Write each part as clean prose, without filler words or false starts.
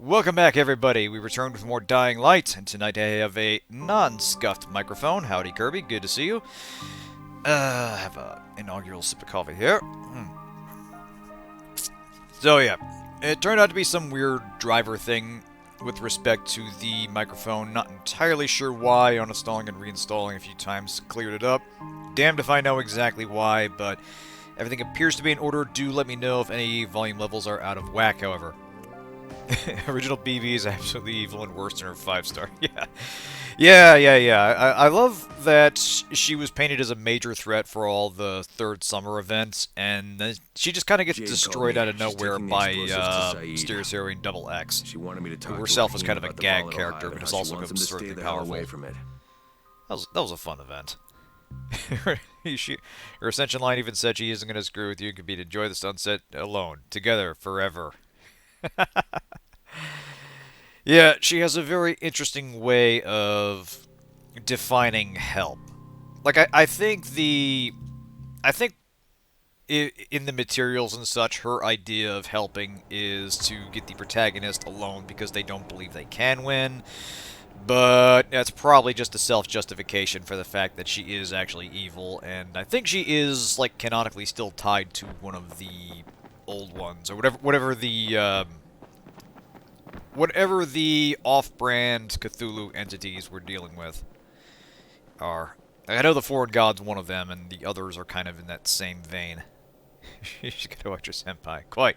Welcome back, everybody. We returned with more Dying Light, and tonight I have a non-scuffed microphone. Howdy, Kirby. Good to see you. I have a inaugural sip of coffee here. So yeah, it turned out to be some weird driver thing with respect to the microphone. Not entirely sure why. Uninstalling and reinstalling a few times cleared it up. Damned if I know exactly why, but everything appears to be in order. Do let me know if any volume levels are out of whack, however. Original BB is absolutely evil and worse than her 5-star. Yeah. I love that she was painted as a major threat for all the third summer events, and then she just kind of gets destroyed out of nowhere by mysterious heroine Double X. She wanted me to talk Who to herself her was kind of a about the gag volatile character, hive but and is how she also wants them to stay absurdly the hell powerful. away from it. That was a fun event. Her ascension line even said she isn't going to screw with you. It could be to enjoy the sunset alone, together, forever. Yeah, she has a very interesting way of defining help. Like, I think in the materials and such, her idea of helping is to get the protagonist alone because they don't believe they can win. But that's probably just a self-justification for the fact that she is actually evil, and I think she is, like, canonically still tied to one of the old ones, or whatever the off-brand Cthulhu entities we're dealing with are. I know the Foreign God's one of them, and the others are kind of in that same vein. She's gonna watch your senpai. Quite.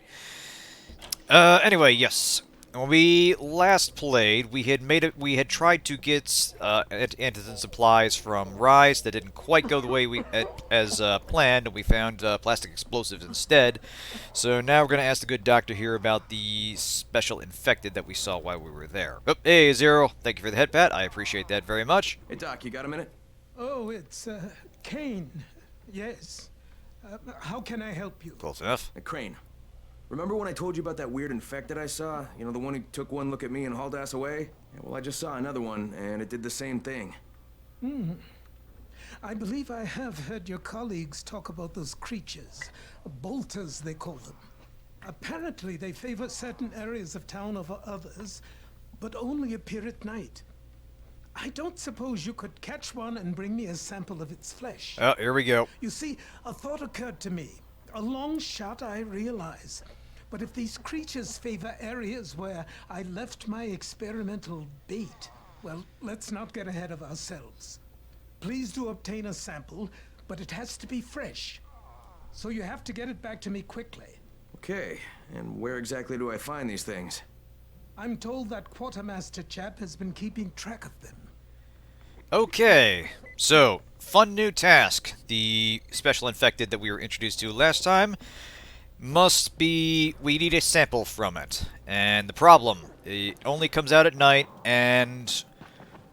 Anyway, yes. When we last played, we had tried to get antidote supplies from Rise that didn't quite go the way as planned, and we found plastic explosives instead. So now we're going to ask the good doctor here about the special infected that we saw while we were there. Oh, hey, Zero. Thank you for the head pat. I appreciate that very much. Hey, Doc, you got a minute? Oh, it's, Kane. Yes. How can I help you? Close enough. Hey, Crane. Remember when I told you about that weird infected I saw? You know, the one who took one look at me and hauled ass away? Yeah, well, I just saw another one, and it did the same thing. I believe I have heard your colleagues talk about those creatures. Bolters, they call them. Apparently, they favor certain areas of town over others, but only appear at night. I don't suppose you could catch one and bring me a sample of its flesh. Oh, here we go. You see, a thought occurred to me. A long shot, I realize. But if these creatures favor areas where I left my experimental bait, well, let's not get ahead of ourselves. Please do obtain a sample, but it has to be fresh. So you have to get it back to me quickly. Okay, and where exactly do I find these things? I'm told that quartermaster chap has been keeping track of them. Okay, so, fun new task. The special infected that we were introduced to last time must be... we need a sample from it. And the problem, it only comes out at night, and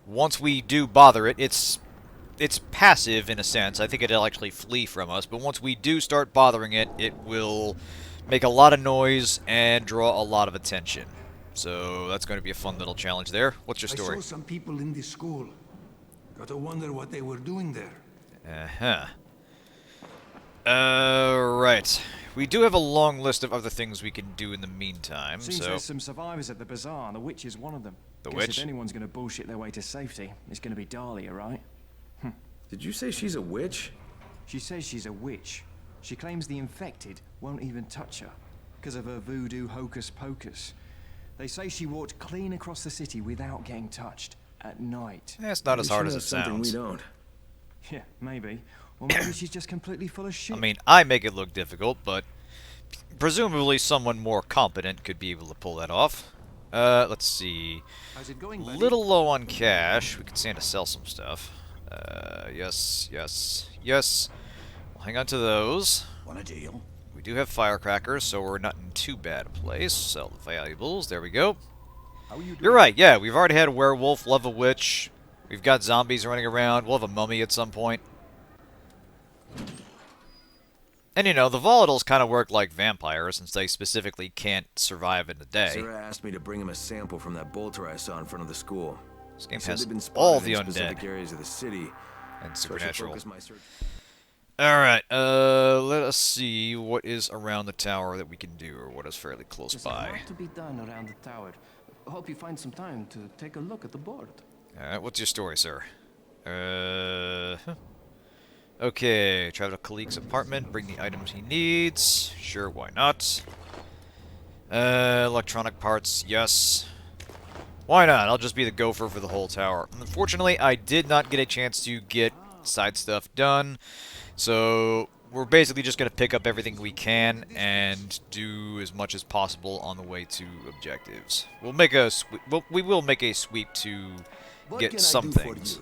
once we do bother it, it's passive in a sense. I think it'll actually flee from us, but once we do start bothering it, it will make a lot of noise and draw a lot of attention. So that's going to be a fun little challenge there. What's your story? I saw some people in this school. Gotta wonder what they were doing there. Uh-huh. Right. We do have a long list of other things we can do in the meantime, Seems so... there's some survivors at the bazaar, and the witch is one of them. The Guess witch? if anyone's gonna bullshit their way to safety, it's gonna be Dahlia, right? Did you say she's a witch? She says she's a witch. She claims the infected won't even touch her, because of her voodoo hocus pocus. They say she walked clean across the city without getting touched, at night. It's not as Maybe hard she as it knows something sounds. we don't. Yeah, maybe. Or maybe she's just completely full of shit. I mean, I make it look difficult, but presumably someone more competent could be able to pull that off. Let's see. How's it going, buddy? Little low on cash. We can stand to sell some stuff. Yes. We'll hang on to those. Want a deal? We do have firecrackers, so we're not in too bad a place. Sell the valuables. There we go. How are you doing? You're right, yeah. We've already had a werewolf, love a witch. We've got zombies running around. We'll have a mummy at some point. And, you know, the volatiles kind of work like vampires, since they specifically can't survive in the day. Zere asked me to bring him a sample from that bolter I saw in front of the school. This game He said has they've been all spotted the in specific undead areas of the city. and So I should supernatural. focus my search. Alright, let us see what is around the tower that we can do, or what is fairly close There's a by. lot to be done around the tower, hope you find some time to take a look at the board. Alright, what's your story, sir? Okay, travel to Khalik's apartment, bring the items he needs. Sure, why not? Electronic parts, yes. Why not? I'll just be the gopher for the whole tower. Unfortunately, I did not get a chance to get side stuff done, so we're basically just going to pick up everything we can and do as much as possible on the way to objectives. We'll make a we will make a sweep to get some things.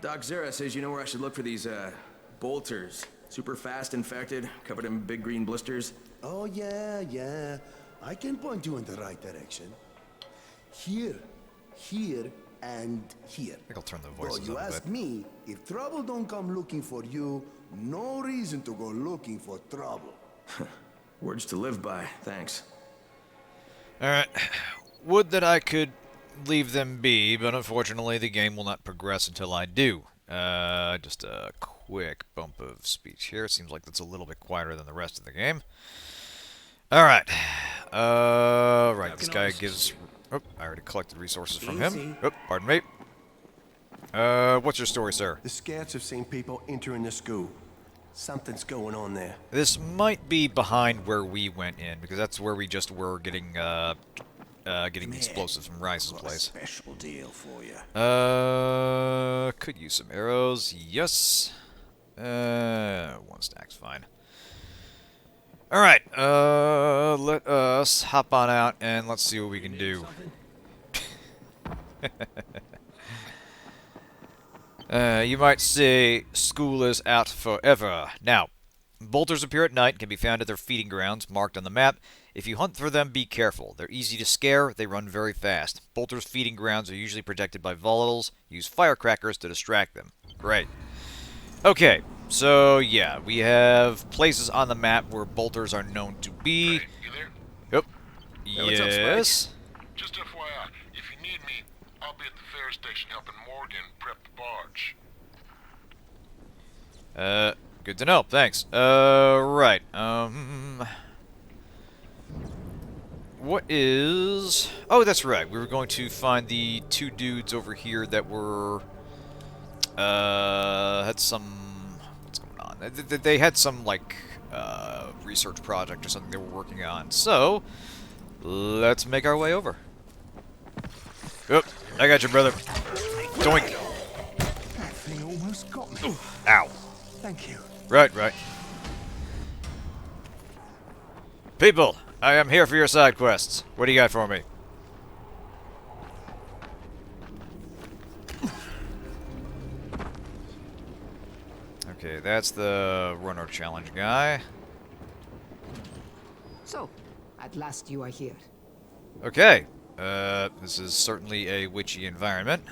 Doc Zere says you know where I should look for these, bolters. Super fast infected, covered in big green blisters. Oh, yeah. I can point you in the right direction. Here, and here. I think I'll turn the Though voices you up a ask bit. me, if trouble don't come looking for you, no reason to go looking for trouble. Words to live by, thanks. Alright. Would that I could leave them be, but unfortunately the game will not progress until I do. Just a quick bump of speech here. Seems like that's a little bit quieter than the rest of the game. Alright. Right, this guy gives... Oh, I already collected resources from him. Oh, pardon me. What's your story, sir? The scouts have seen people entering the school. Something's going on there. This might be behind where we went in, because that's where we just were getting the explosives from Rice's place. Special deal for you. Could use some arrows. Yes. One stack's fine. Alright, let us hop on out and let's see what we can do. You might say school is out forever. Now, bolters appear at night and can be found at their feeding grounds marked on the map. If you hunt for them, be careful. They're easy to scare, they run very fast. Bolters' feeding grounds are usually protected by volatiles. Use firecrackers to distract them. Great. Okay, so yeah, we have places on the map where bolters are known to be. Hey, you there? Yep. what's up, Spike? Yes. Just FYI, if you need me, I'll be at the ferry station helping Morgan prep the barge. Good to know. Thanks. Right. What is... Oh, that's right. We were going to find the two dudes over here that were... had some... What's going on? They had some, like, research project or something they were working on. So, let's make our way over. Oop, I got you, brother. Doink. That thing almost got me. Ow. Thank you. Right. People, I am here for your side quests. What do you got for me? Okay, that's the runner challenge guy. So, at last you are here. Okay, this is certainly a witchy environment.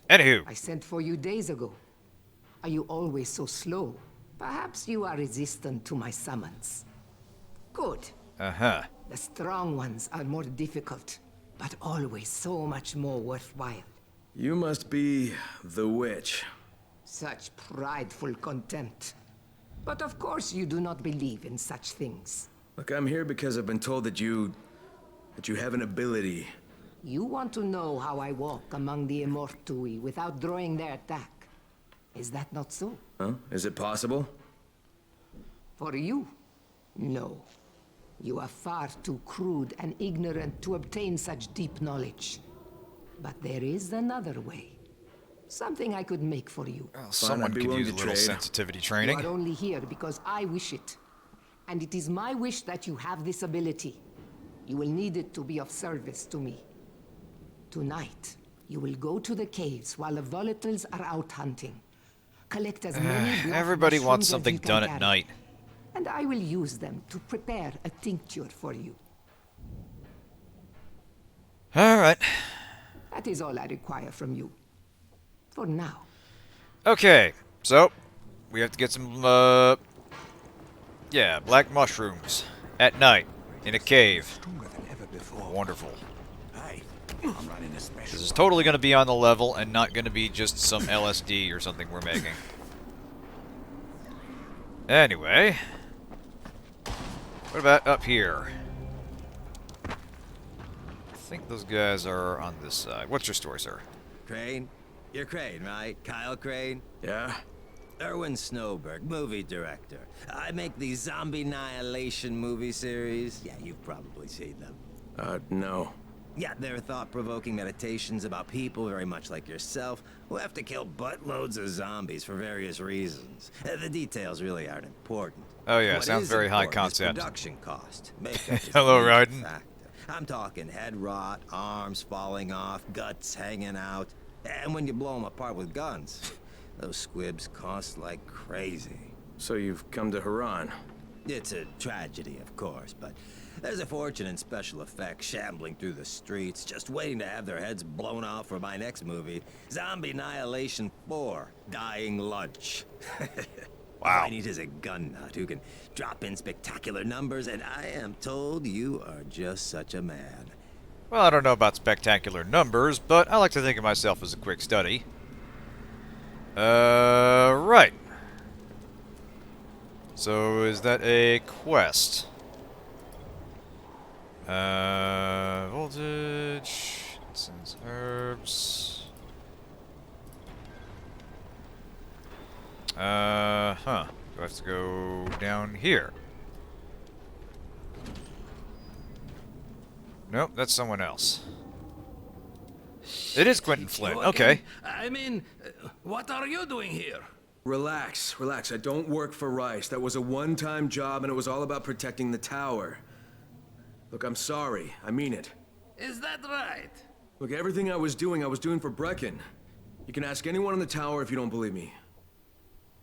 Anywho. I sent for you days ago. Are you always so slow? Perhaps you are resistant to my summons. Good. Uh-huh. The strong ones are more difficult, but always so much more worthwhile. You must be the witch. Such prideful contempt. But of course you do not believe in such things. Look, I'm here because I've been told that you have an ability. You want to know how I walk among the Immortui without drawing their attack. Is that not so? Huh? Is it possible? For you? No. You are far too crude and ignorant to obtain such deep knowledge. But there is another way. Something I could make for you. Well, someone I'd be could willing use a to little trade. sensitivity You training. are only here because I wish it. And it is my wish that you have this ability. You will need it to be of service to me. Tonight, you will go to the caves while the volatiles are out hunting. Collect as many black Everybody wants mushrooms as something you can done at carry, night. and I will use them to prepare a tincture for you. Alright. That is all I require from you. For now. Okay, so we have to get some, yeah, black mushrooms at night in a cave. Stronger than ever before. Wonderful. Hey, I'm running a special. This is totally going to be on the level and not going to be just some LSD or something we're making. Anyway, what about up here? think those guys are on this side. What's your story, sir? Crane? You're Crane, right? Kyle Crane? Yeah? Erwin Snowberg, movie director. I make these zombie annihilation movie series. Yeah, you've probably seen them. No. Yeah, they're thought-provoking meditations about people very much like yourself who have to kill buttloads of zombies for various reasons. The details really aren't important. Oh yeah, What sounds is very high important is concept. Production cost. Makeup is Hello, a major Raiden. factor. I'm talking head rot, arms falling off, guts hanging out. And when you blow them apart with guns, those squibs cost like crazy. So you've come to Harran. It's a tragedy, of course, but there's a fortune in special effects shambling through the streets, just waiting to have their heads blown off for my next movie, Zombie Annihilation 4, Dying Lunch. Wow. All I need is a gun nut who can drop in spectacular numbers, and I am told you are just such a man. Well, I don't know about spectacular numbers, but I like to think of myself as a quick study. Right. So, is that a quest? Voltage, incense, herbs. Huh. Do I have to go down here? Nope, that's someone else. It is Quentin Flynn. Okay. I mean, what are you doing here? Relax, relax. I don't work for Rice. That was a one-time job, and it was all about protecting the tower. Look, I'm sorry. I mean it. Is that right? Look, everything I was doing for Brecken. You can ask anyone in the tower if you don't believe me.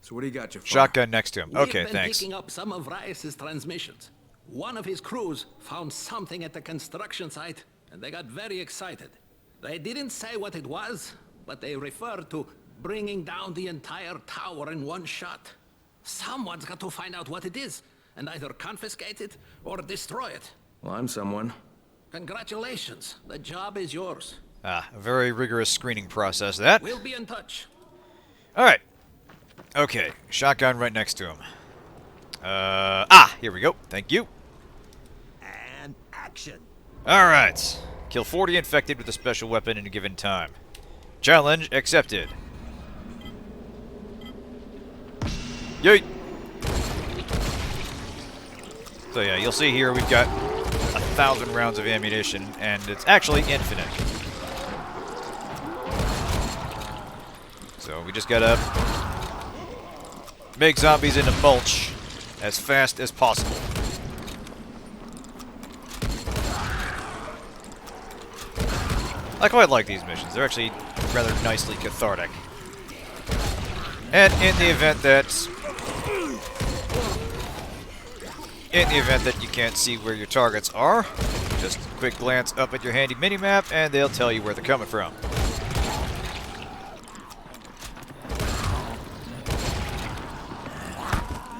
So what do you got, Jafar? Shotgun next to him. Okay, We've been thanks. picking up some of Rice's transmissions. One of his crews found something at the construction site, and they got very excited. They didn't say what it was, but they referred to bringing down the entire tower in one shot. Someone's got to find out what it is, and either confiscate it or destroy it. Well, I'm someone. Congratulations, the job is yours. Ah, a very rigorous screening process, that. We'll be in touch. Alright. Okay, shotgun right next to him. Here we go. Thank you. And action. Alright. Kill 40 infected with a special weapon in a given time. Challenge accepted. Yeet! So yeah, you'll see here we've got 1,000 rounds of ammunition, and it's actually infinite. So we just gotta make zombies into mulch as fast as possible. I quite like these missions. They're actually rather nicely cathartic. And in the event that you can't see where your targets are, just a quick glance up at your handy minimap and they'll tell you where they're coming from.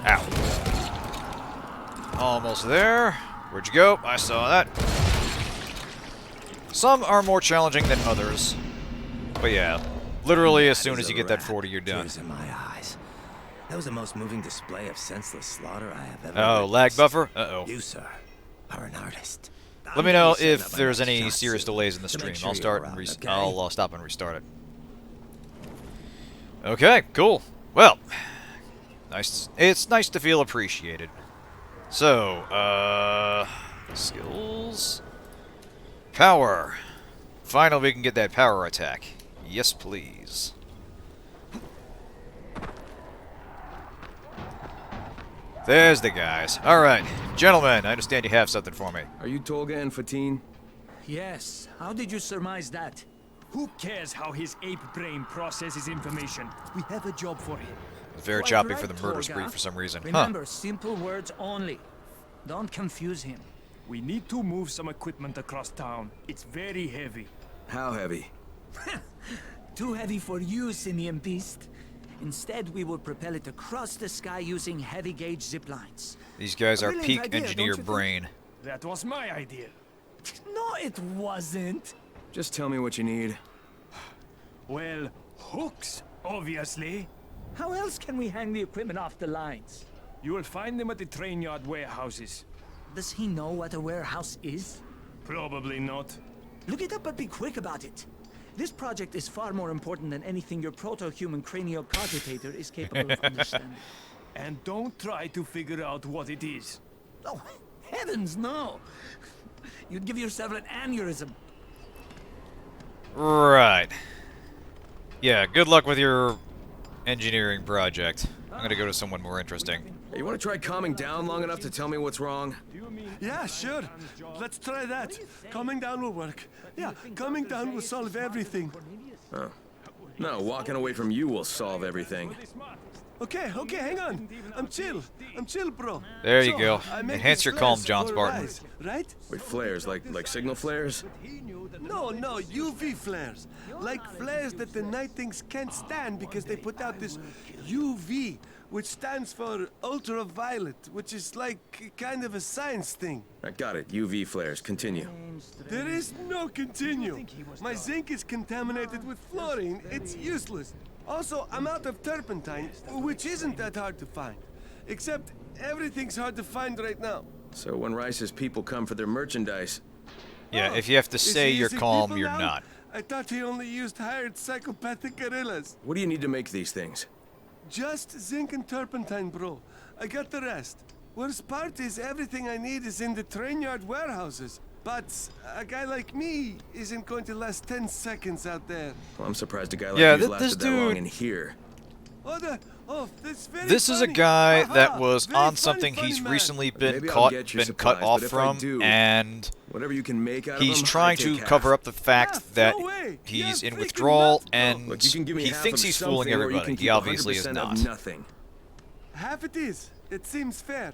Ow. Almost there. Where'd you go? I saw that. Some are more challenging than others. But yeah, literally as soon as you get that 40, you're done. Tears in my eyes. That was the most moving display of senseless slaughter I have ever Oh, lag witnessed. buffer? Uh-oh. You, sir, are an artist. Let me know if there's any serious delays in the stream. I'll start and okay? I'll stop and restart it. Okay, cool. Well, nice. It's nice to feel appreciated. So, skills, power. Finally, we can get that power attack. Yes, please. There's the guys. All right, gentlemen. I understand you have something for me. Are you Tolga and Fatine? Yes. How did you surmise that? Who cares how his ape brain processes information? We have a job for him. Very Quite choppy right, for the murder Tolga. spree for some reason. Remember, simple words only. Don't confuse him. We need to move some equipment across town. It's very heavy. How heavy? Too heavy for you, Simian Beast. Instead, we will propel it across the sky using heavy-gauge zip lines. These guys are Brilliant peak idea, don't engineer you think? brain. That was my idea. No, it wasn't. Just tell me what you need. Well, hooks, obviously. How else can we hang the equipment off the lines? You will find them at the train yard warehouses. Does he know what a warehouse is? Probably not. Look it up, but be quick about it. This project is far more important than anything your proto-human cranial cogitator is capable of understanding. And don't try to figure out what it is. Oh, heavens, no! You'd give yourself an aneurysm. Right. Yeah, good luck with your engineering project. I'm gonna go to someone more interesting. Hey, you want to try calming down long enough to tell me what's wrong? Yeah, sure. Let's try that. Calming down will work. Yeah, calming down will solve everything. Oh. No, walking away from you will solve everything. Okay, hang on. I'm chill, bro. There you So, go. I make Enhance these your calm, flares John for Spartan. rise, right? Wait, flares? Like signal flares? No, UV flares. Like flares that the night things can't stand because they put out this UV, which stands for ultraviolet, which is like kind of a science thing. I got it. UV flares. Continue. There is no continue. My zinc is contaminated with fluorine. It's useless. Also, I'm out of turpentine, which isn't that hard to find. Except everything's hard to find right now. So when Rice's people come for their merchandise... Yeah, if you have to Is say he you're using calm, people you're now? not. I thought he only used hired psychopathic gorillas. What do you need to make these things? Just zinc and turpentine, bro. I got the rest. Worst part is everything I need is in the train yard warehouses. But a guy like me isn't going to last 10 seconds out there. Well, I'm surprised a guy like Yeah, you's this lasted that long dude- in here. This is a funny. guy that Haha, was very on funny, something funny he's man. recently been Maybe I'll caught, get your been cut supplies, off but if I from, do, and whatever you can make out of he's them, trying I to take cover half. up the fact Yeah, that no way. he's You're in freaking withdrawal, nuts, bro. and Look, you can give me he half thinks of he's fooling something, or you everybody. can He keep obviously is 100% not. of nothing. Half it is. It seems fair.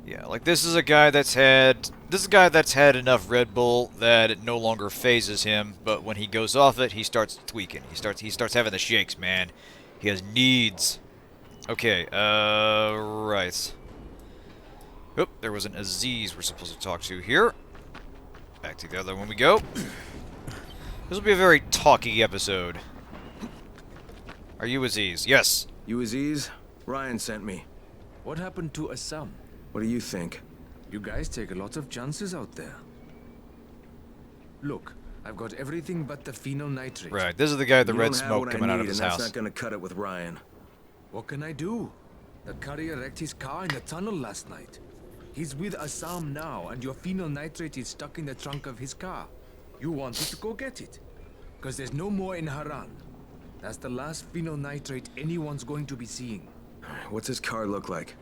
Yeah, like this is a guy that's had enough Red Bull that it no longer phases him, but when he goes off it, he starts tweaking. He starts having the shakes, man. He has needs. Okay, right. Oop, there was an Aziz we're supposed to talk to here. Back to the other one we go. This will be a very talky episode. Are you Aziz? Yes. You Aziz? Ryan sent me. What happened to Assam? What do you think? You guys take a lot of chances out there. Look, I've got everything but the phenol nitrate. Right, this is the guy with the You red don't have smoke what I coming out of need, his and house. That's not gonna cut it with Ryan. What can I do? The courier wrecked his car in the tunnel last night. He's with Assam now, and your phenol nitrate is stuck in the trunk of his car. You wanted to go get it. Because there's no more in Harran. That's the last phenol nitrate anyone's going to be seeing. What's his car look like?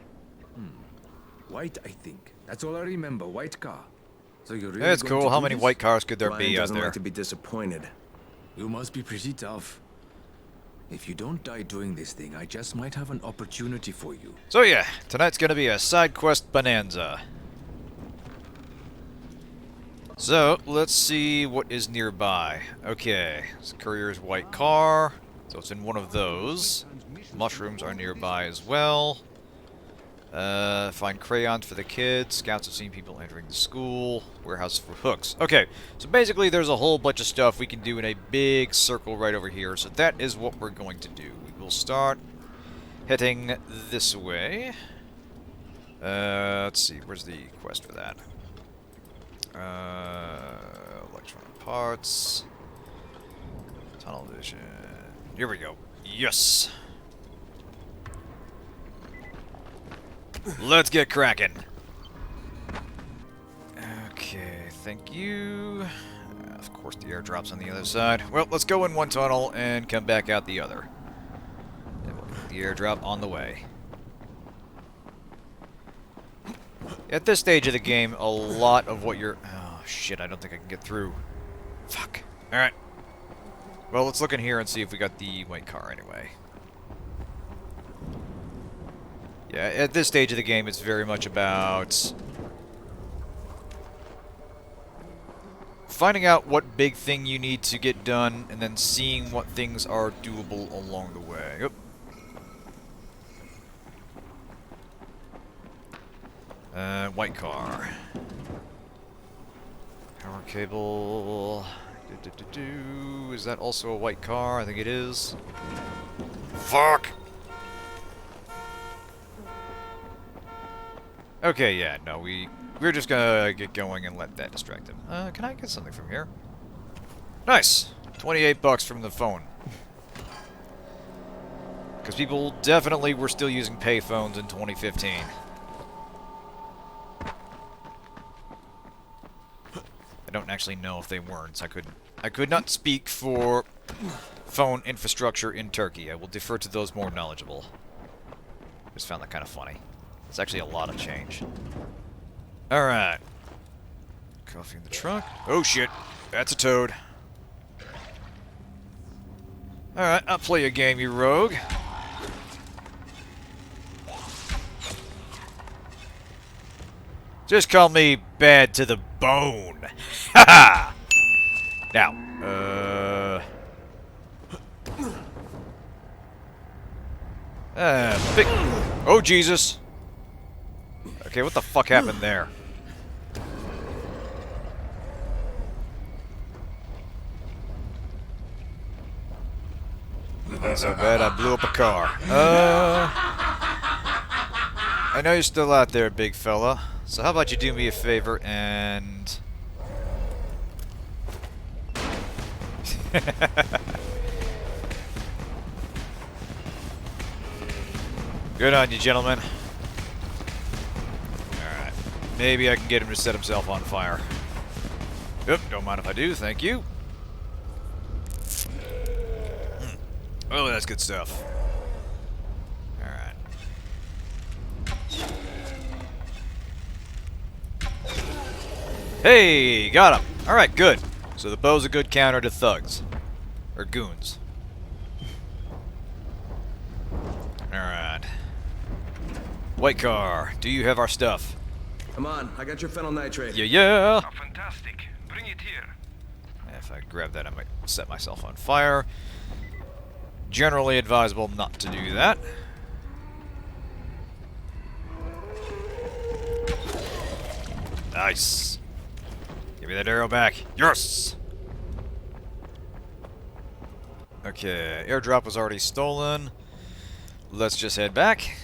White, I think. That's all I remember. White car. So you're really That's going cool. to How do many this? white cars could there Ryan be out doesn't there? like to be disappointed. You must be pretty tough. If you don't die doing this thing, I just might have an opportunity for you. So yeah, tonight's gonna be a side quest bonanza. So, let's see what is nearby. Okay, this courier's white car, so it's in one of those. Mushrooms are nearby as well. Find crayons for the kids. Scouts have seen people entering the school. Warehouse for hooks. Okay, so basically there's a whole bunch of stuff we can do in a big circle right over here. So that is what we're going to do. We will start heading this way. Let's see, where's the quest for that? Electronic parts. Tunnel vision. Here we go. Yes! Let's get cracking. Okay, thank you. Of course, the airdrop's on the other side. Well, let's go in one tunnel and come back out the other. And we'll get the airdrop on the way. At this stage of the game, a lot of what you're... Oh, shit, I don't think I can get through. Fuck. Alright. Well, let's look in here and see if we got the white car anyway. Yeah, at this stage of the game, it's very much about finding out what big thing you need to get done, and then seeing what things are doable along the way. Oop. White car. Power cable. Is that also a white car? I think it is. Fuck! Okay, yeah, no, we're just gonna get going and let that distract him. Can I get something from here? Nice! 28 bucks from the phone. Because people definitely were still using payphones in 2015. I don't actually know if they weren't, so I could not speak for phone infrastructure in Turkey. I will defer to those more knowledgeable. Just found that kind of funny. It's actually a lot of change. Alright. Coffee in the trunk. Oh shit. That's a toad. Alright, I'll play a game, you rogue. Just call me bad to the bone. Haha! Now, big... Oh, Jesus. Okay, what the fuck happened there? Not so bad, I blew up a car. I know you're still out there, big fella. So how about you do me a favor and... Good on you, gentlemen. Alright. Maybe I can get him to set himself on fire. Yep, don't mind if I do, thank you. Oh, that's good stuff. Alright. Hey, got him. Alright, good. So the bow's a good counter to thugs. Or goons. Alright. White car, do you have our stuff? Come on, I got your phenyl nitrate. Yeah. Oh, fantastic. Bring it here. If I grab that, I might set myself on fire. Generally advisable not to do that. Nice. Give me that arrow back. Yes! Okay, airdrop was already stolen. Let's just head back.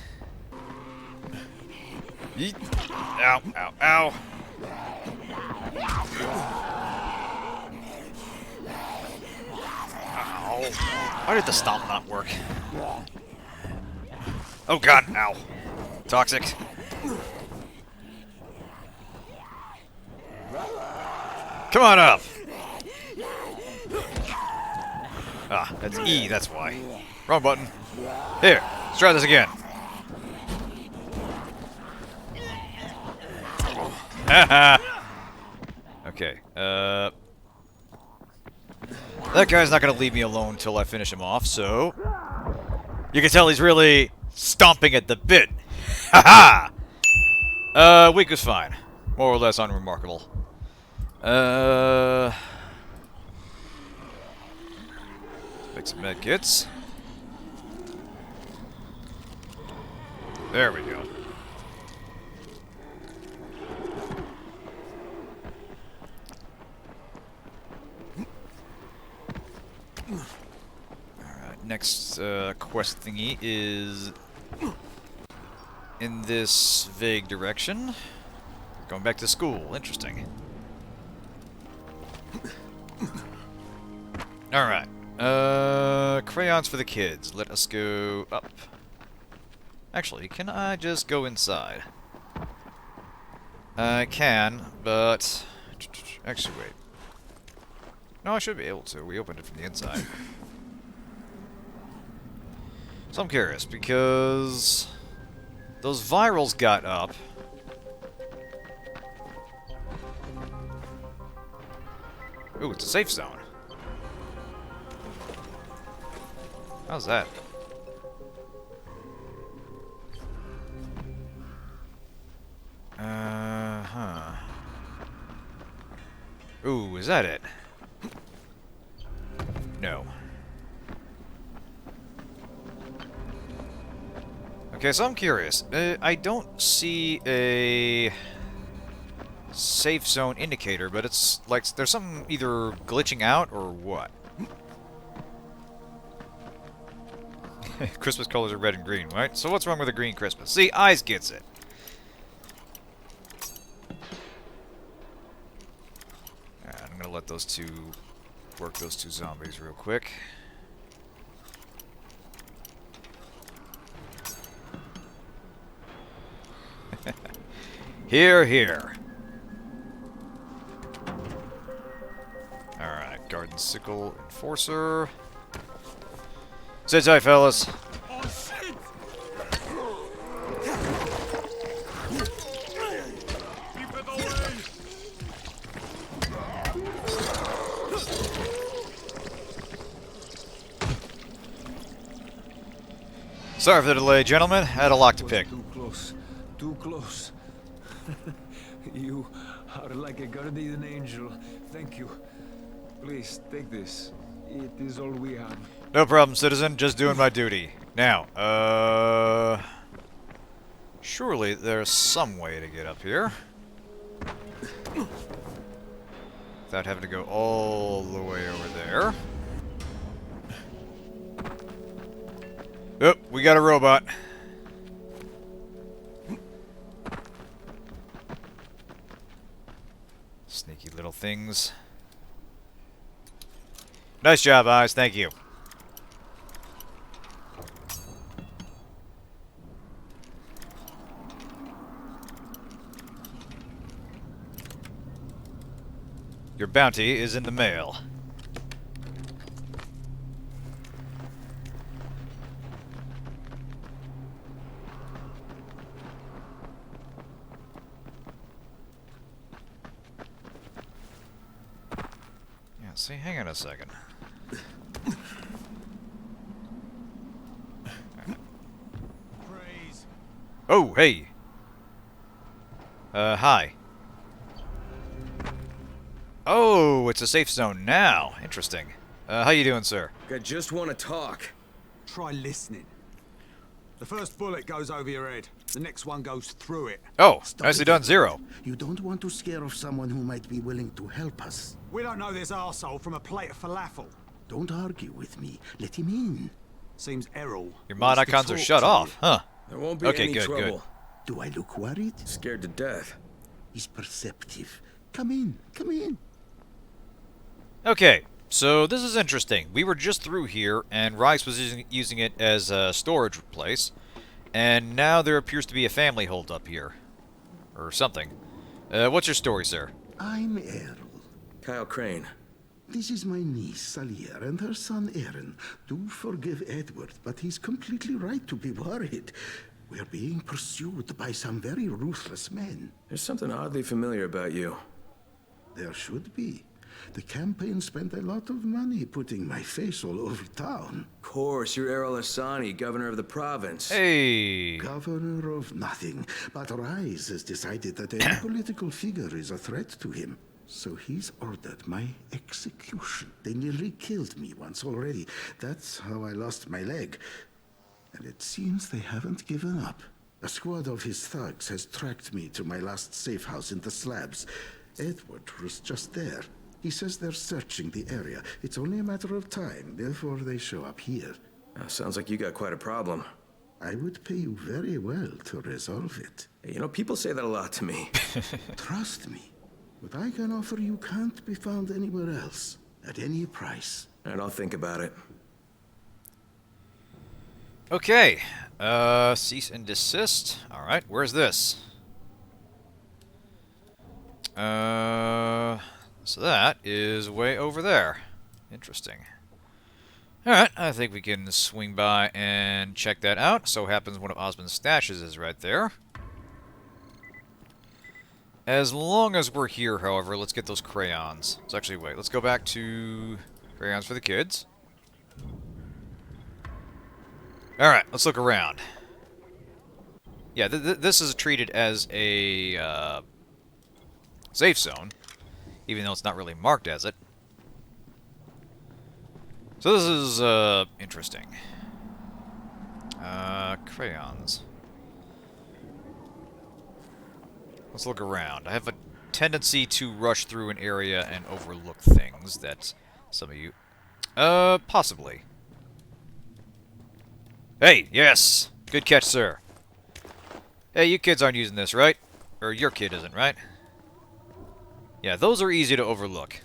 Yeet. Ow, ow, ow. Ow. Why did the stomp not work? Oh god, ow. Toxic. Come on up! Ah, that's E, that's why. Wrong button. Here, let's try this again. Okay, that guy's not gonna leave me alone until I finish him off, so... You can tell he's really stomping at the bit. Haha! Weak was fine. More or less unremarkable. Make some med kits. There we go. Alright, next quest thingy is in this vague direction. Going back to school. Interesting. Alright. Crayons for the kids. Let us go up. Actually, can I just go inside? I can, but... Actually, wait. No, I should be able to. We opened it from the inside. So I'm curious, because... those virals got up. Ooh, it's a safe zone. How's that? Huh. Ooh, is that it? No. Okay, so I'm curious. I don't see a safe zone indicator, but it's like there's something either glitching out or what. Christmas colors are red and green, right? So what's wrong with a green Christmas? See, Eyes gets it. gonna let those two work those two zombies real quick. Here, here. Alright, Garden Sickle Enforcer. Sit tight, fellas. Oh, shit! Keep it away! Sorry for the delay, gentlemen. I had a lock to pick. Too close. Too close. You are like a guardian angel. Thank you. Please, take this. It is all we have. No problem, citizen. Just doing my duty. Now, surely there's some way to get up here. Without having to go all the way over there. Oh, we got a robot. Sneaky little things. Nice job, Eyes. Thank you. Your bounty is in the mail. Yeah, see, hang on a second. Oh, hey. Hi. Oh, it's a safe zone now. Interesting. How you doing, sir? I just want to talk. Try listening. The first bullet goes over your head. The next one goes through it. Oh, nicely done, Zero. You don't want to scare off someone who might be willing to help us. We don't know this arsehole from a plate of falafel. Don't argue with me. Let him in. Seems Errol. Your mod icons are shut off, huh? There won't be any trouble. Do I look worried? Scared to death. He's perceptive. Come in. Come in. Okay, so this is interesting. We were just through here, and Rice was using it as a storage place, and now there appears to be a family hold up here. Or something. What's your story, sir? I'm Errol. Kyle Crane. This is my niece, Salia, and her son, Aaron. Do forgive Edward, but he's completely right to be worried. We're being pursued by some very ruthless men. There's something oddly familiar about you. There should be. The campaign spent a lot of money putting my face all over town. Of course, you're Errol Asani, governor of the province. Hey! Governor of nothing. But Rise has decided that any political figure is a threat to him. So he's ordered my execution. They nearly killed me once already. That's how I lost my leg. And it seems they haven't given up. A squad of his thugs has tracked me to my last safe house in the slabs. Edward was just there. He says they're searching the area. It's only a matter of time before they show up here. Sounds like you got quite a problem. I would pay you very well to resolve it. You know, people say that a lot to me. Trust me. What I can offer you can't be found anywhere else, at any price. And I'll think about it. Okay, cease and desist. Alright, where's this? So that is way over there. Interesting. Alright, I think we can swing by and check that out. So happens one of Osmond's stashes is right there. As long as we're here, however, let's get those crayons. So actually, wait, let's go back to crayons for the kids. Alright, let's look around. Yeah, this is treated as a safe zone, even though it's not really marked as it. So this is interesting. Crayons. Let's look around. I have a tendency to rush through an area and overlook things that some of you... possibly. Hey, yes! Good catch, sir. Hey, you kids aren't using this, right? Or your kid isn't, right? Yeah, those are easy to overlook.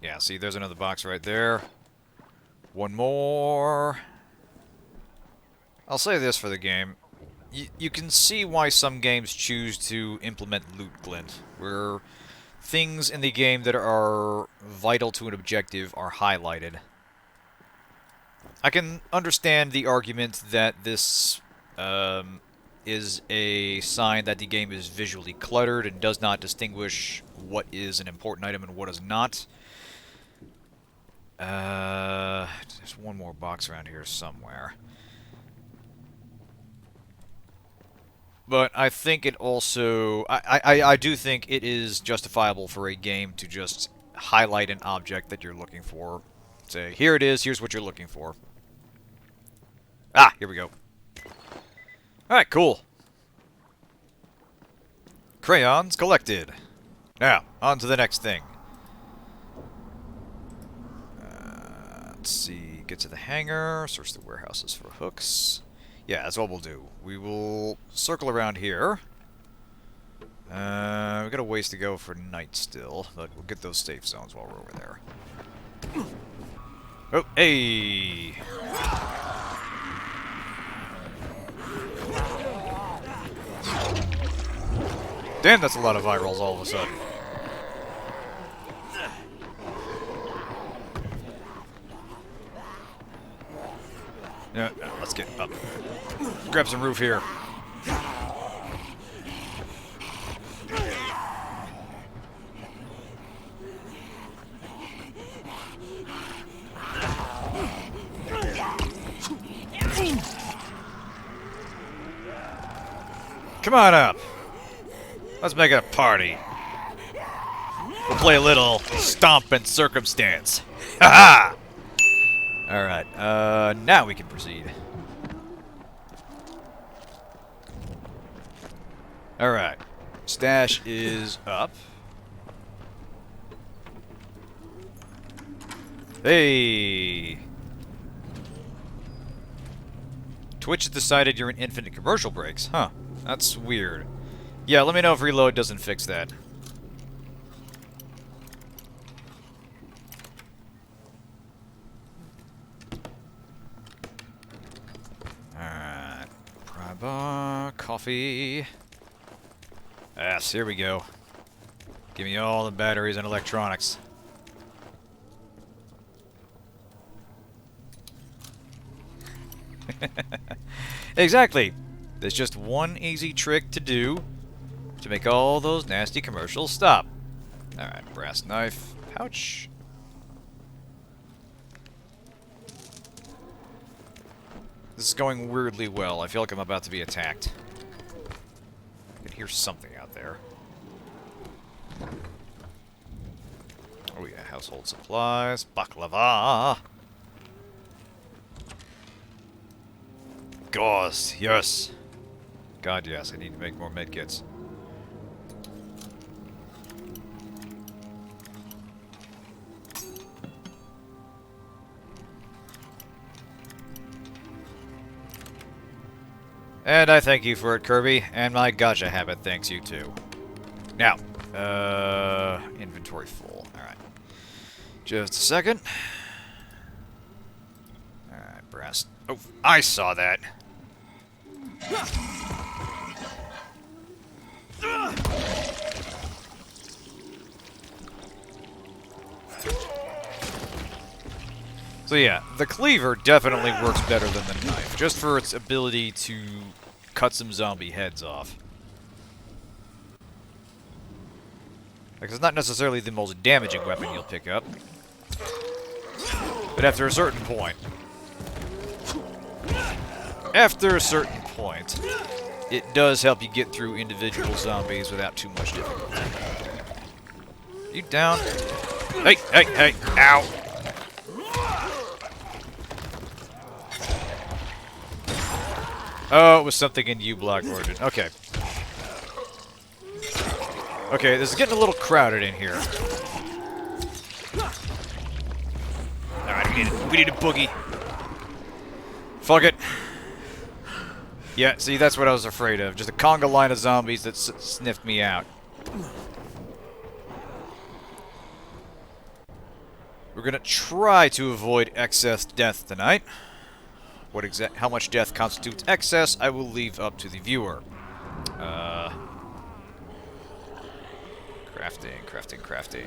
Yeah, see, there's another box right there. One more. I'll say this for the game. You can see why some games choose to implement loot glint, where things in the game that are vital to an objective are highlighted. I can understand the argument that this is a sign that the game is visually cluttered and does not distinguish what is an important item and what is not. There's one more box around here somewhere. But I think it also... I do think it is justifiable for a game to just highlight an object that you're looking for. Say, here it is, here's what you're looking for. Ah, here we go. Alright, cool. Crayons collected. Now, on to the next thing. Let's see, get to the hangar, search the warehouses for hooks. Yeah, that's what we'll do. We will circle around here. We got a ways to go for night still, but we'll get those safe zones while we're over there. Oh, hey! Damn, that's a lot of eye rolls all of a sudden. Yeah, let's get up. Grab some roof here. Come on up. Let's make it a party. We'll play a little Stomp and Circumstance. Ha ha! Alright, now we can proceed. Alright. Stash is up. Hey! Twitch has decided you're in infinite commercial breaks. Huh. That's weird. Yeah, let me know if reload doesn't fix that. Alright. Pry bar, coffee. Yes, here we go. Give me all the batteries and electronics. Exactly. There's just one easy trick to do to make all those nasty commercials stop. Alright, brass knife, pouch. This is going weirdly well. I feel like I'm about to be attacked. I can hear something out there. Oh yeah, household supplies, baklava. Gauze, yes. God, yes, I need to make more medkits. And I thank you for it, Kirby, and my gacha habit thanks you too. Now, inventory full. Alright. Just a second. Alright, brass. Oh, I saw that. So yeah, the cleaver definitely works better than the knife, just for its ability to cut some zombie heads off. Like, it's not necessarily the most damaging weapon you'll pick up, but after a certain point, it does help you get through individual zombies without too much difficulty. You down? Hey, hey, hey, ow! Oh, it was something in U-block origin. Okay. Okay, this is getting a little crowded in here. Alright, we need a boogie. Fuck it. Yeah, see, that's what I was afraid of. Just a conga line of zombies that sniffed me out. We're gonna try to avoid excess death tonight. How much death constitutes excess, I will leave up to the viewer. Crafting.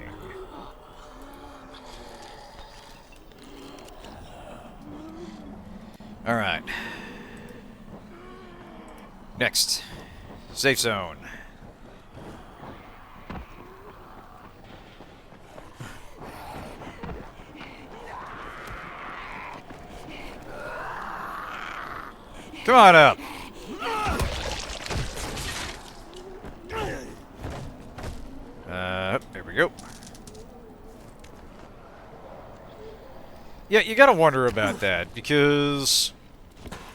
Alright. Next. Safe zone. Come on up. There we go. Yeah, you gotta wonder about that, because...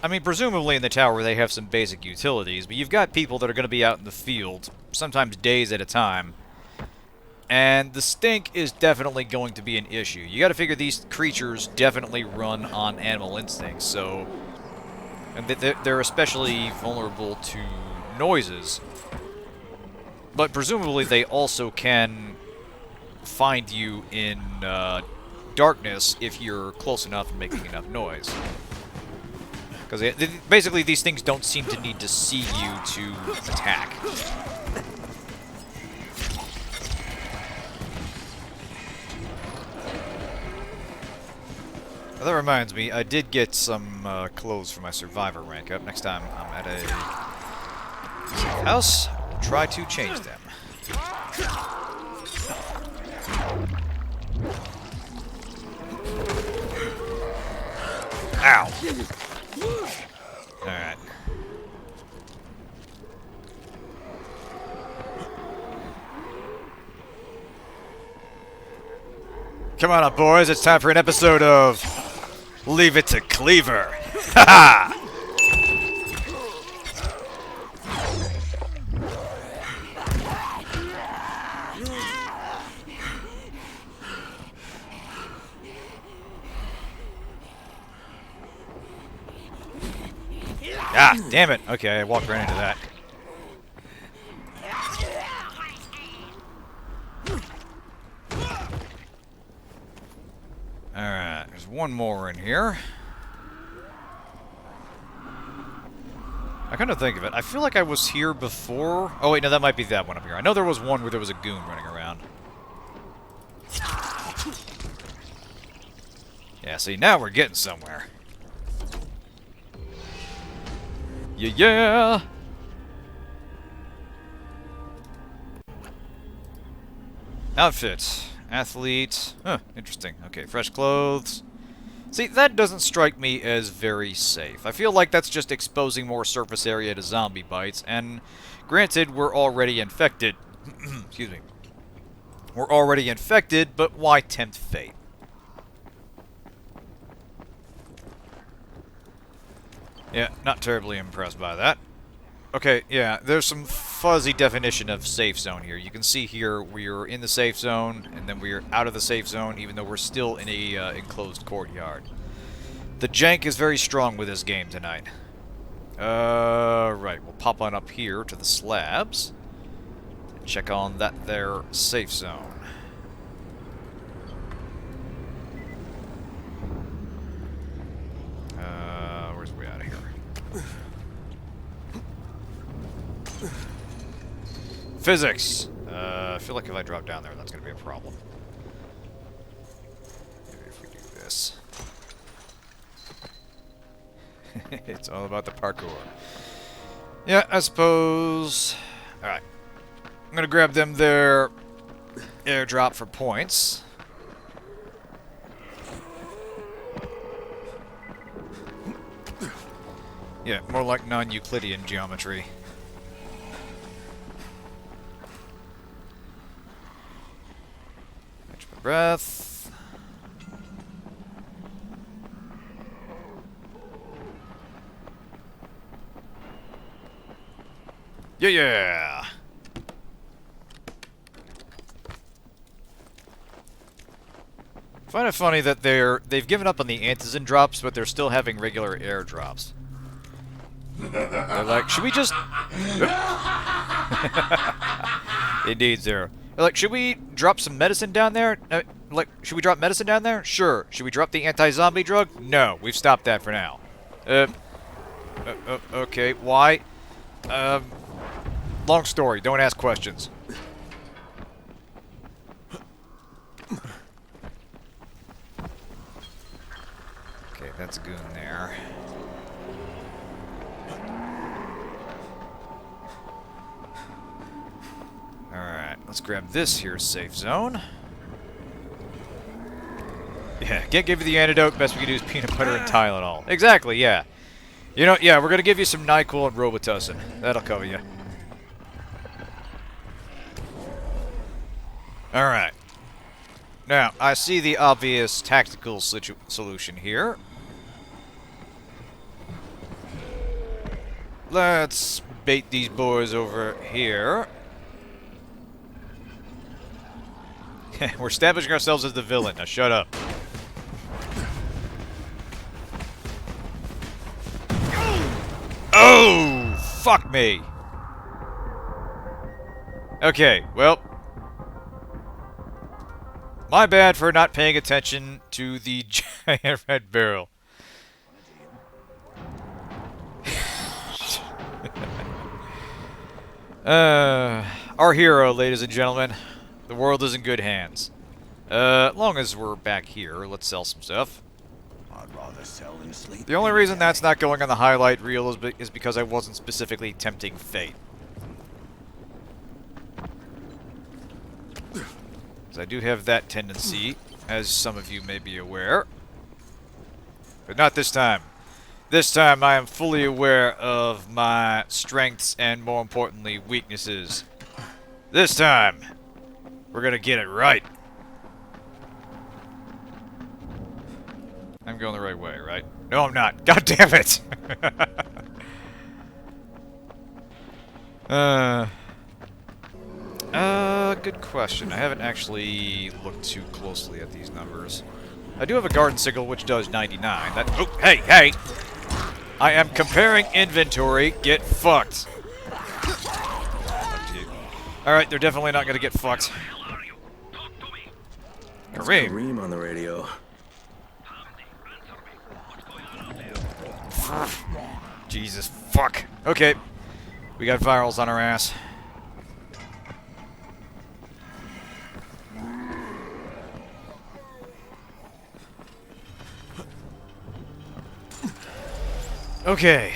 I mean, presumably in the tower they have some basic utilities, but you've got people that are gonna be out in the field, sometimes days at a time, and the stink is definitely going to be an issue. You gotta figure these creatures definitely run on animal instincts, so... And they're especially vulnerable to noises. But presumably they also can find you in darkness if you're close enough and making enough noise. Because basically these things don't seem to need to see you to attack. Well, that reminds me, I did get some clothes for my survivor rank up. Next time I'm at a house, I'll try to change them. Ow! Alright. Come on up, boys. It's time for an episode of Leave It to Cleaver. Ha Ah, damn it. Okay, I walked right into that. Alright, there's one more in here. I kind of think of it. I feel like I was here before. Oh, wait, no, that might be that one up here. I know there was one where there was a goon running around. Yeah, see, now we're getting somewhere. Yeah! Outfit. Athlete. Huh, interesting. Okay, fresh clothes. See, that doesn't strike me as very safe. I feel like that's just exposing more surface area to zombie bites, and granted, we're already infected. Excuse me. We're already infected, but why tempt fate? Yeah, not terribly impressed by that. Okay, yeah, there's some fuzzy definition of safe zone here. You can see here we're in the safe zone, and then we're out of the safe zone, even though we're still in a enclosed courtyard. The jank is very strong with this game tonight. Right, we'll pop on up here to the slabs. And check on that there safe zone. Where's we out of here? Physics! I feel like if I drop down there, that's going to be a problem. Maybe if we do this. It's all about the parkour. Yeah, I suppose... Alright. I'm going to grab them their airdrop for points. Yeah, more like non-Euclidean geometry. Catch my breath. Yeah! I find it funny that they've given up on the antizin drops, but they're still having regular airdrops. They're like, should we just... Indeed, Zere. They're like, should we drop some medicine down there? Like, should we drop medicine down there? Sure. Should we drop the anti-zombie drug? No. We've stopped that for now. Okay. Why? Long story. Don't ask questions. Okay, that's a goon there. Alright, let's grab this here safe zone. Yeah, can't give you the antidote. Best we can do is peanut butter and Tylenol. Exactly, yeah. You know, yeah, we're gonna give you some NyQuil and Robitussin. That'll cover you. Alright. Now, I see the obvious tactical solution here. Let's bait these boys over here. We're establishing ourselves as the villain. Now shut up. Oh! Fuck me! Okay, well. My bad for not paying attention to the giant red barrel. Our hero, ladies and gentlemen. The world is in good hands. As long as we're back here, let's sell some stuff. I'd rather sell and sleep. The only reason that's not going on the highlight reel is because I wasn't specifically tempting fate. Because I do have that tendency, as some of you may be aware. But not this time. This time I am fully aware of my strengths and, more importantly, weaknesses. This time, we're gonna get it right. I'm going the right way, right? No, I'm not. God damn it! Good question. I haven't actually looked too closely at these numbers. I do have a garden signal which does 99. That. Oh, hey, hey! I am comparing inventory. Get fucked. Alright, they're definitely not gonna get fucked. Kareem. Kareem on the radio. Jesus fuck. Okay. We got virals on our ass. Okay.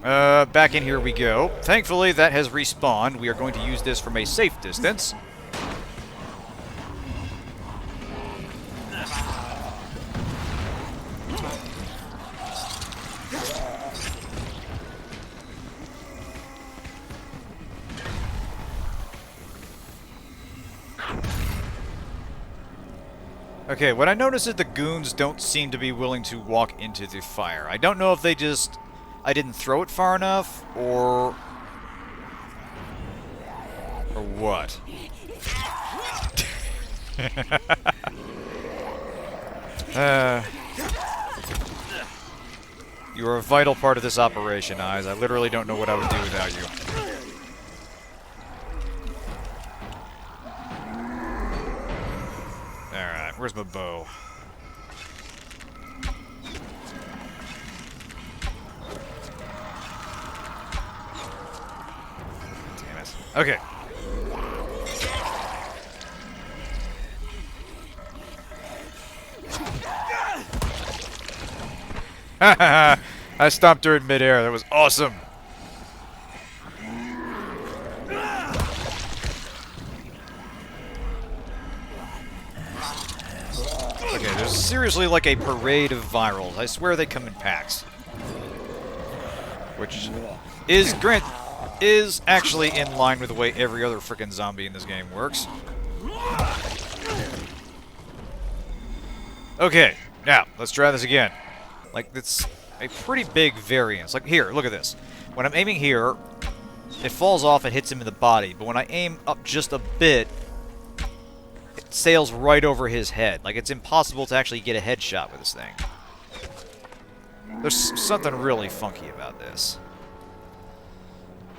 Back in here we go. Thankfully, that has respawned. We are going to use this from a safe distance. Okay, what I notice is the goons don't seem to be willing to walk into the fire. I don't know if they just... I didn't throw it far enough, or what? You are a vital part of this operation, Eyes. I literally don't know what I would do without you. Alright, where's my bow? Damn it. Okay. I stomped her in midair. That was awesome. Okay, there's seriously like a parade of virals. I swear they come in packs. Which is actually in line with the way every other frickin' zombie in this game works. Okay, now, let's try this again. Like, it's a pretty big variance. Like, here, look at this. When I'm aiming here, it falls off and hits him in the body. But when I aim up just a bit, it sails right over his head. Like, it's impossible to actually get a headshot with this thing. There's something really funky about this.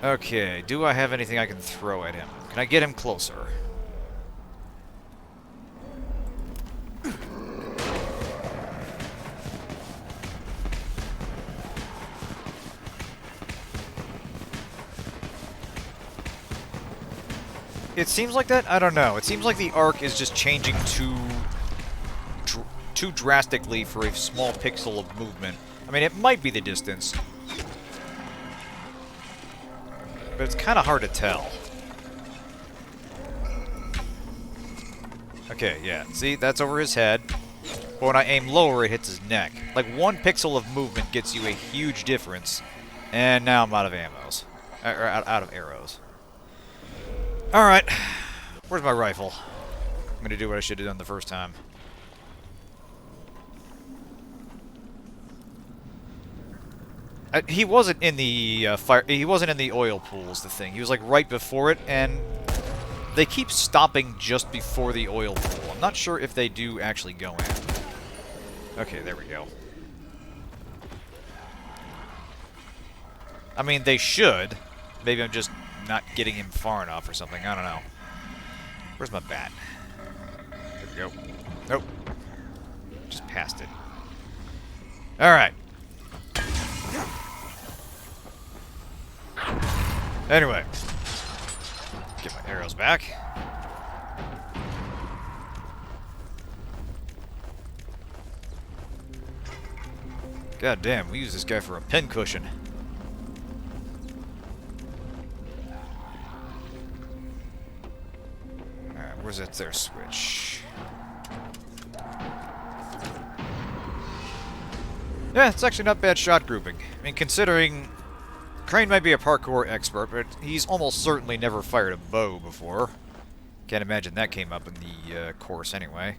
Okay, do I have anything I can throw at him? Can I get him closer? It seems like that? I don't know. It seems like the arc is just changing too drastically for a small pixel of movement. I mean, it might be the distance, but it's kind of hard to tell. Okay, yeah. See, that's over his head. But when I aim lower, it hits his neck. Like, 1 pixel of movement gets you a huge difference. And now I'm out of ammos. Or out of arrows. Alright. Where's my rifle? I'm gonna do what I should have done the first time. He wasn't in the fire. He wasn't in the oil pools. The thing. He was like right before it, and they keep stopping just before the oil pool. I'm not sure if they do actually go in. Okay, there we go. I mean, they should. Maybe I'm just not getting him far enough or something. I don't know. Where's my bat? There we go. Nope. Just passed it. Alright. Anyway. Get my arrows back. God damn, we use this guy for a pincushion. Alright, where's that there switch? Yeah, it's actually not bad shot grouping. I mean, considering Crane might be a parkour expert, but he's almost certainly never fired a bow before. Can't imagine that came up in the course anyway.